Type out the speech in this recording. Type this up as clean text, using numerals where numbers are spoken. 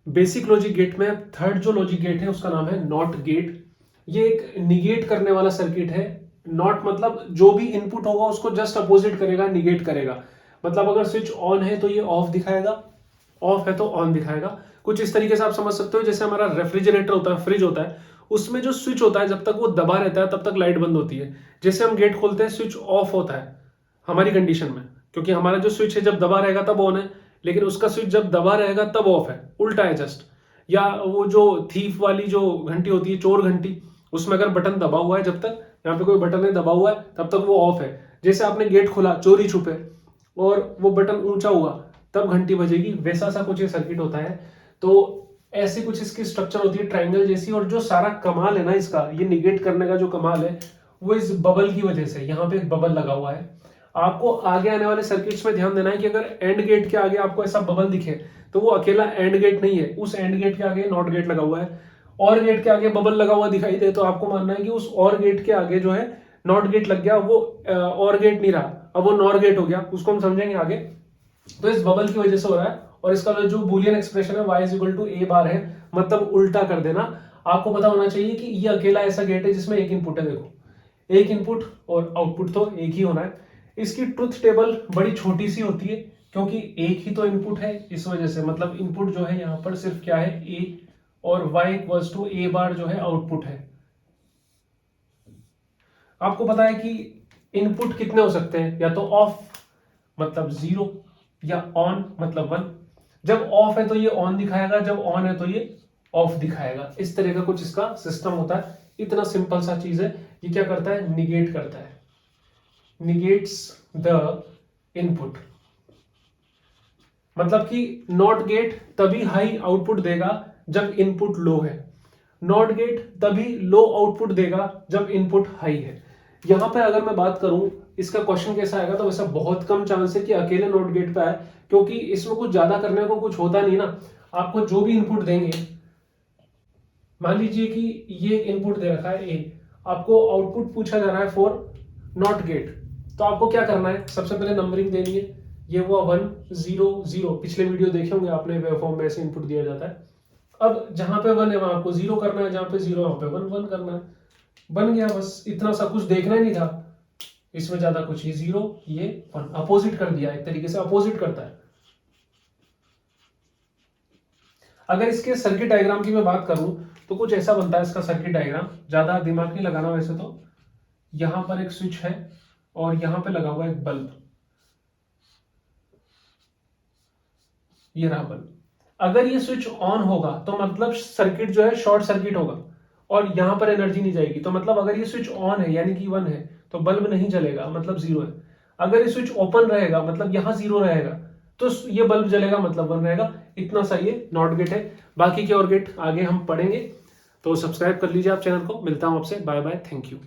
Basic logic gate में third जो logic gate है उसका नाम है नॉट गेट। ये एक निगेट करने वाला सर्किट है। नॉट मतलब जो भी इनपुट होगा उसको जस्ट अपोजिट करेगा, निगेट करेगा। मतलब अगर स्विच ऑन है तो ये ऑफ दिखाएगा, ऑफ है तो ऑन दिखाएगा। कुछ इस तरीके से आप समझ सकते हो, जैसे हमारा रेफ्रिजरेटर होता है, फ्रिज होता है, उसमें जो स्विच होता है जब तक वो दबा रहता है तब तक लाइट बंद होती है। जैसे हम गेट खोलते हैं स्विच ऑफ होता है हमारी कंडीशन में, क्योंकि हमारा जो स्विच है जब दबा रहेगा तब ऑन है, लेकिन उसका स्विच जब दबा रहेगा तब ऑफ है, उल्टा है जस्ट। या वो जो थीफ वाली जो घंटी होती है, चोर घंटी, उसमें अगर बटन दबा हुआ है, जब तक यहाँ पे कोई बटन नहीं दबा हुआ है तब तक वो ऑफ है। जैसे आपने गेट खोला चोरी छुपे और वो बटन ऊंचा हुआ तब घंटी बजेगी, वैसा सा कुछ ये सर्किट होता है। तो ऐसी कुछ इसकी स्ट्रक्चर होती है ट्रायंगल जैसी। और जो सारा कमाल है ना इसका, ये निगेट करने का जो कमाल है वो इस बबल की वजह से, यहाँ पे एक बबल लगा हुआ है। आपको आगे आने वाले सर्किट्स में ध्यान देना है कि अगर एंड गेट के आगे आपको ऐसा बबल दिखे तो वो अकेला एंड गेट नहीं है, उस एंड गेट के आगे नॉट गेट लगा हुआ है। और गेट के आगे बबल लगा हुआ दिखाई दे तो आपको मानना है कि उस और गेट के आगे जो है नॉट गेट लग गया, वो और गेट नहीं रहा, अब वो नॉर गेट हो गया, उसको हम समझेंगे आगे। तो इस बबल की वजह से हो रहा है। और इसका जो बूलियन एक्सप्रेशन है y is equal to a bar है, मतलब उल्टा कर देना। आपको पता होना चाहिए कि ये अकेला ऐसा गेट है जिसमें एक इनपुट है। देखो एक इनपुट और आउटपुट तो एक ही होना है। इसकी ट्रुथ टेबल बड़ी छोटी सी होती है क्योंकि एक ही तो इनपुट है, इस वजह से। मतलब इनपुट जो है यहाँ पर सिर्फ क्या है, a, और y इक्वल्स टू a बार जो है आउटपुट है। आपको पता है कि इनपुट कितने हो सकते हैं, या तो ऑफ मतलब 0 या ऑन मतलब 1। जब ऑफ है तो ये ऑन दिखाएगा, जब ऑन है तो ये ऑफ दिखाएगा। इस तरह का कुछ इसका सिस्टम होता है। इतना सिंपल सा चीज है। ये क्या करता है, निगेट करता है, निगेट्स द इनपुट। मतलब कि नॉट गेट तभी हाई आउटपुट देगा जब इनपुट लो है, नॉट गेट तभी लो आउटपुट देगा जब इनपुट हाई है। यहां पर अगर मैं बात करूं इसका क्वेश्चन कैसा आएगा, तो वैसा बहुत कम चांस है कि अकेले नॉट गेट पे आए, क्योंकि इसमें कुछ ज्यादा करने को कुछ होता नहीं ना। आपको जो भी इनपुट देंगे, मान लीजिए कि ये इनपुट दे रखा है ए, आपको आउटपुट पूछा जा रहा है फॉर नॉट गेट, तो आपको क्या करना है, सबसे पहले नंबरिंग देनी है। ये हुआ 1 0 0, पिछले वीडियो देखे होंगे आपने, वेवफॉर्म में ऐसे इनपुट दिया जाता है। अब जहां पे 1 है वहां आपको 0 करना है, जहां पे 0 वहां पे 1 1 करना है। बन गया, बस इतना सा, कुछ देखना ही नहीं था इसमें ज्यादा कुछ। ये 0 ये 1 अपोजिट कर दिया, एक तरीके से अपोजिट करता है। अगर इसके सर्किट डायग्राम की मैं बात करूं तो कुछ ऐसा बनता है इसका सर्किट डायग्राम, ज्यादा दिमाग नहीं लगाना वैसे तो। यहां पर एक स्विच है और यहां पे लगा हुआ एक बल्ब, ये रहा बल्ब। अगर ये स्विच ऑन होगा तो मतलब सर्किट जो है शॉर्ट सर्किट होगा और यहां पर एनर्जी नहीं जाएगी। तो मतलब अगर ये स्विच ऑन है यानी कि 1 है तो बल्ब नहीं जलेगा, मतलब 0 है। अगर ये स्विच ओपन रहेगा मतलब यहां 0 रहेगा, तो ये बल्ब जलेगा, मतलब 1 रहेगा। इतना सा ये नॉट गेट है। बाकी के और गेट आगे हम पढ़ेंगे। तो सब्सक्राइब कर लीजिए आप चैनल को। मिलता हूं आपसे, बाय बाय, थैंक यू।